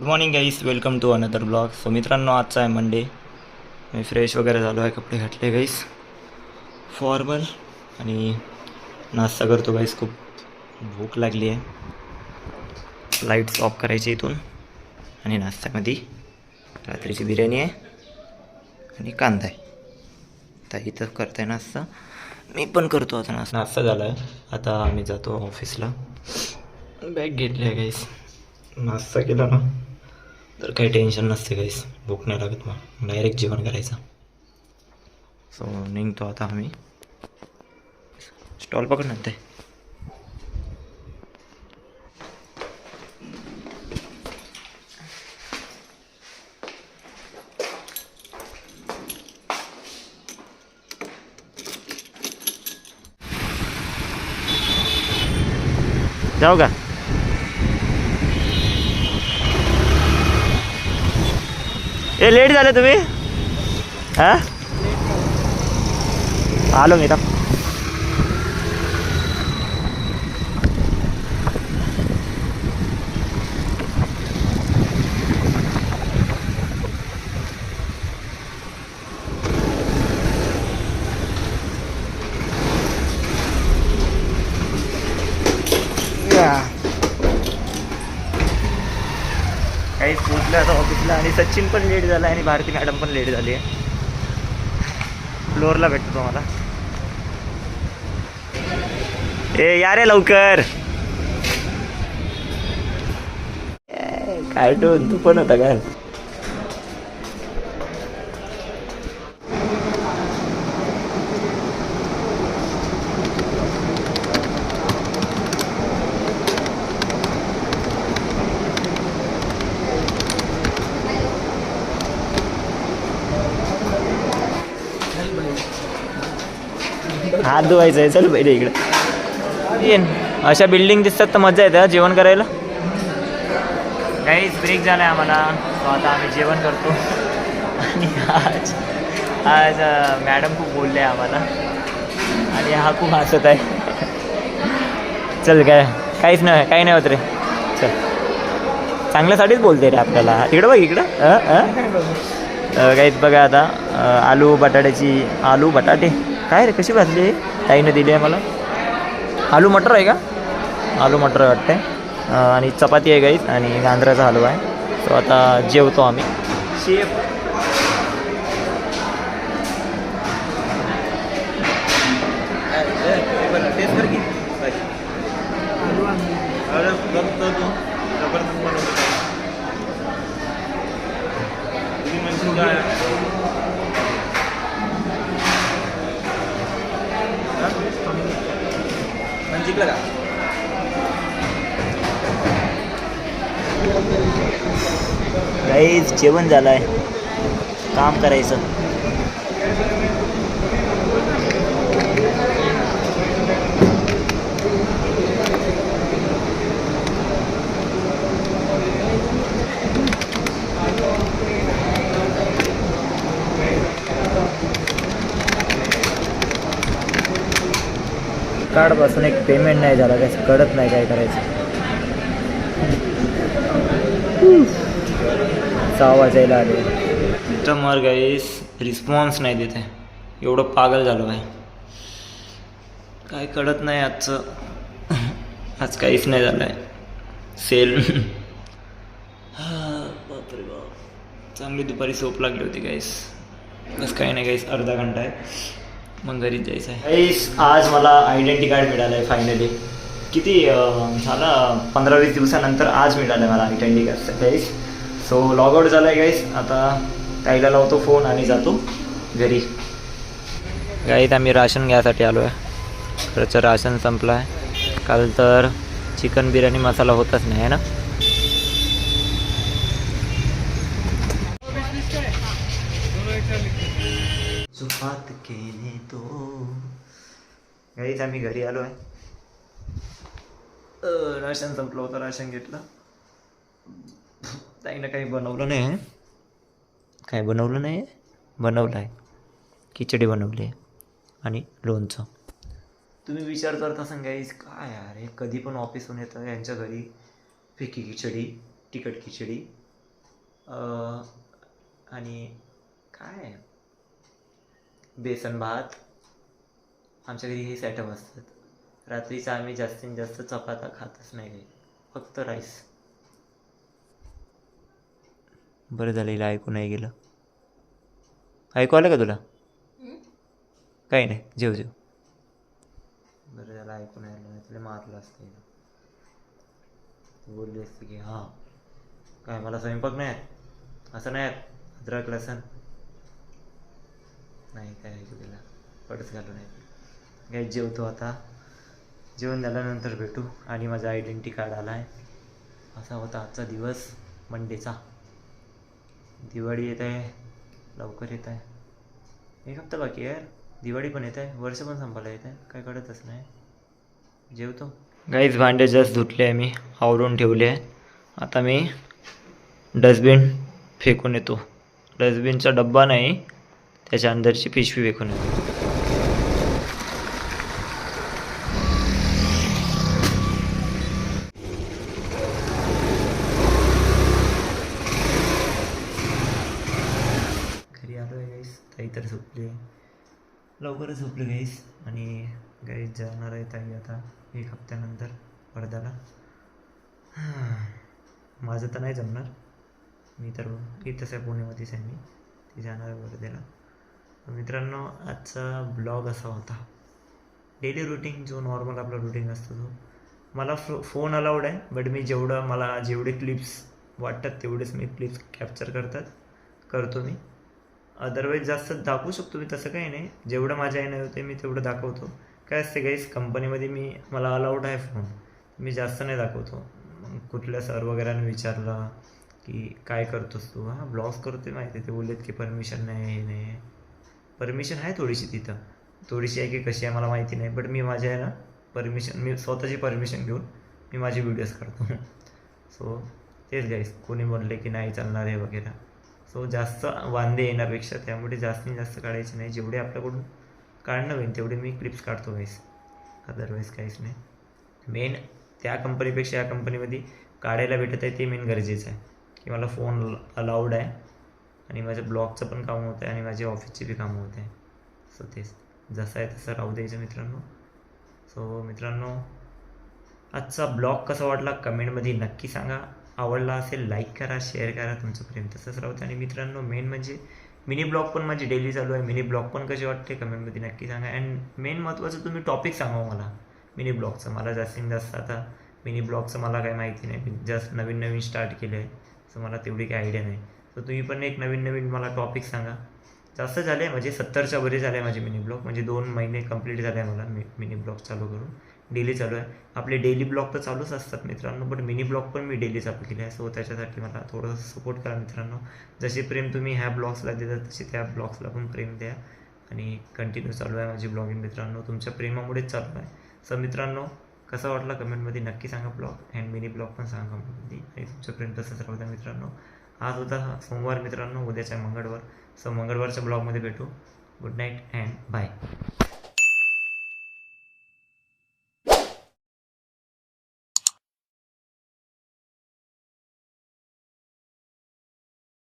Morning guys, welcome to another blog. So मित्रांनो, आजचा आहे मंडे. मी फ्रेश वगैरे झालो आहे, कपडे घातले गाईस फॉर्मल आणि नाश्ता करतो गाईस. खूप भूक लागली आहे. लाईट्स ऑफ करायची इथून आणि नाश्त्यामध्ये रात्रीची बिर्याणी आहे आणि कांदा आहे. तर इथं करताय नाश्ता, मी पण करतो आता. नाश्ता झाला आहे. आता आम्ही जातो ऑफिसला. बॅग घेतली आहे गाईस. नाश्ता केला ना तर काही टेन्शन नसते गाईस, भूक नाही लागत, मग डायरेक्ट जेवण करायचं. सो निघतो आता आम्ही. स्टॉल पकडणार ते जाऊ का. ए लेट झाले तुम्ही. हां आलो मी तर. काही पोचलं आता ऑफिसला आणि सचिन पण लेट झाला आणि भारती मॅडम पण लेट झाली आहे. फ्लोअरला भेटतो तुम्हाला. ए या रे लवकर. काय तू पण होता काय. हात धुवायचं आहे. चल पहिले इकडे. अशा बिल्डिंग दिसतात तर मजा येते जेवण करायला. काहीच ब्रेक झाला आहे आम्हाला, तो आता आम्ही जेवण करतो. आणि आज आज मॅडम खूप बोलले आम्हाला आणि हा खूप हसत आहे. चल काहीच नाही, काही नाही होत रे. चल, चांगल्यासाठीच बोलते रे आपल्याला. इकडं बघ इकडं. काहीच बघा आता आलू बटाटे काय रे, कशी भाजली ताईनं दिली आहे मला. आलू मटर आहे का. आलू मटर वाटते. आणि चपाती आहे गाईस आणि गांजराचा हलवा आहे. तो आता जेवतो आम्ही. शेफ जिंकलं का. गाईस जेवण झालं आहे, काम करायचं. कार्डपासून एक पेमेंट नाही झाला, काय कळत नाही काय करायचं. 6 वाजायला आले तर मग गाईस रिस्पॉन्स नाही देते. एवढं पागल झालो आहे, काय कळत नाही आजचं. आज काहीच नाही झालं आहे सेल. बापरे बाप, चांगली दुपारी झोप लागली होती गाईस. बस काही नाही गाईस, अर्धा घंटा आहे मग घरीच जायचं आहे. गाईस आज मला आयडेंटिटी कार्ड मिळालं आहे फायनली. किती झालं, 15-20 दिवसानंतर आज मिळालं आहे मला आयडेंटिटी कार्ड गाईस. सो लॉग आउट झालं आहे गाईस. आता ताईला लावतो फोन आणि जातो घरी. गाईस आम्ही राशन घ्यायसाठी आलो आहे. खरंच राशन संपलं आहे. काल तर चिकन बिर्याणी मसाला होतच नाही आहे ना. सुपात केले तो. गाईस आम्ही घरी आलो आहे. राशन संपलं होतं, राशन घेतलं. ताईनं काही बनवलं नाही आहे. काय बनवलं नाही आहे, बनवलं आहे. खिचडी बनवली आहे आणि लोणचं. तुम्ही विचार करत असाल गाईस, काय यार हे कधी पण ऑफिसहून येतं यांच्या घरी फिकी खिचडी, तिखट खिचडी आणि काय बेसन भात. आमच्या घरी हे आयटम असतात. रात्रीचं आम्ही जास्तीत जास्त चपात्या खातच नाही काही, फक्त राईस. बरं झालं हिला ऐकू नाही गेलं. ऐकू आलं का तुला? काही नाही, जेव जेव. बरं झालं ऐकू नाही आलं, नाही तुला मारलं असतं हिला. तू बोलली असते की हां काय मला स्वयंपाक नाही असं नाही अद्रक लसण नाही काय ऐकू तिला पडच घालू नाही. काही जेवतो आता. जेवण झाल्यानंतर भेटू. आणि माझा आयडेंटिटी कार्ड आला आहे. असा होता आजचा दिवस मंडेचा. दिवाळी येत आहे, लवकर येत आहे. एक हप्ता बाकी आहे यार. दिवाळी पण येत आहे, वर्ष पण संपायला येत आहे, काय कळतच नाही. जेवतो. गाईच भांडे जस्ट धुतले आहे मी, आवरून ठेवले आहे. आता मी डस्टबिन फेकून येतो. डस्टबिनचा डब्बा नाही, त्याच्या अंदरची पिशवी फेकून येतो. घरी आलो आहे गाईस. ताई तर झोपली, लवकरच झोपली गाईस. आणि गाईस जाणार आहे ताई आता 1 हप्त्यानंतर वर्ध्याला. माझं तर नाही जमणार, मी तर इथंच आहे, पुण्यामध्येच आहे मी. ती जाणार आहे वर्ध्याला. मित्रांनो आजचा ब्लॉग असा होता. डेली रुटीन जो नॉर्मल आपला रुटीन असतो तो. मला फोन अलाउड आहे, बट मी मला जेवढे क्लिप्स वाटतात तेवढेच मी क्लिप्स कॅप्चर करतो मी. अदरवाईज जास्त दाखवू शकतो मी, तसं काही नाही. जेवढं माझ्या याने होते मी तेवढं दाखवतो. काय असते गाईस, कंपनीमध्ये मला अलाउड आहे फोन, मी जास्त नाही दाखवतो. मग कुठल्या सर वगैरेने विचारलं की काय करतोस तू? हां ब्लॉग्स करतो माहिती आहे. ते बोललेत की परमिशन नाही, हे नाही. परमिशन आहे थोडीशी तिथं, थोडीशी आहे की कशी आहे मला माहिती नाही. बट मी माझ्या आहे ना मी स्वतःची परमिशन घेऊन मी माझे व्हिडिओज करतो. सो तेच गाईस, कोणी म्हणले की नाही चालणार आहे वगैरे. सो जास्त वांदे येण्यापेक्षा त्यामुळे जास्तीत जास्त काढायचे नाही. जेवढे आपल्याकडून काढणं होईल तेवढे मी क्लिप्स काढतो गाईस, अदरवाईज काहीच नाही. मेन त्या कंपनीपेक्षा या कंपनीमध्ये काढायला भेटत आहे ते मेन गरजेचं आहे, की मला फोन अलाउड आहे आणि माझ्या ब्लॉगचं पण काम होतं आहे आणि माझी ऑफिसची बी कामं होत आहे. सो तेच जसं आहे तसं राहू द्यायचं मित्रांनो. सो मित्रांनो आजचा ब्लॉग कसा वाटला कमेंटमध्ये नक्की सांगा. आवडला असेल लाईक करा, शेअर करा. तुमचं प्रेम तसंच राहतं. आणि मित्रांनो मेन म्हणजे मिनी ब्लॉग पण माझी डेली चालू आहे. मिनी ब्लॉग पण कसे वाटते कमेंटमध्ये नक्की सांगा. अँड मेन महत्त्वाचं तुम्ही टॉपिक सांगा मला मिनी ब्लॉगचं. मला जास्तीत जास्त आता मिनी ब्लॉगचं मला काही माहिती नाही, मी जस्ट नवीन स्टार्ट केलं आहे. सो मला तेवढी काही आयडिया नाही. तर तुम्ही पण एक नवीन मला टॉपिक सांगा. जास्त झाले आहे म्हणजे 70च्या वरी झाले आहे माझे मिनी ब्लॉग. म्हणजे 2 महिने कंप्लीट झाले आहे मला मिनी ब्लॉग चालू करून. डेली चालू आहे. आपले डेली ब्लॉग तर चालूच असतात मित्रांनो, बट मिनी ब्लॉग पण मी डेली चालू केले आहे. सो त्याच्यासाठी मला थोडंसं सपोर्ट करा मित्रांनो. जसे प्रेम तुम्ही ह्या ब्लॉग्सला देतात तसे त्या ब्लॉग्सला पण प्रेम द्या. आणि कंटिन्यू चालू आहे माझी ब्लॉगिंग मित्रांनो, तुमच्या प्रेमामुळेच चालू आहे. सो मित्रांनो कसा वाटला कमेंटमध्ये नक्की सांगा ब्लॉग. अँड मिनी ब्लॉग पण सांगा कमेंटमध्ये. आणि तुमचं प्रेम तसंच राहू द्या मित्रांनो. आज होता सोमवार मित्रांनो, उद्याचा आहे मंगळवार. सो मंगळवारच्या ब्लॉगमध्ये भेटू. Good night and bye.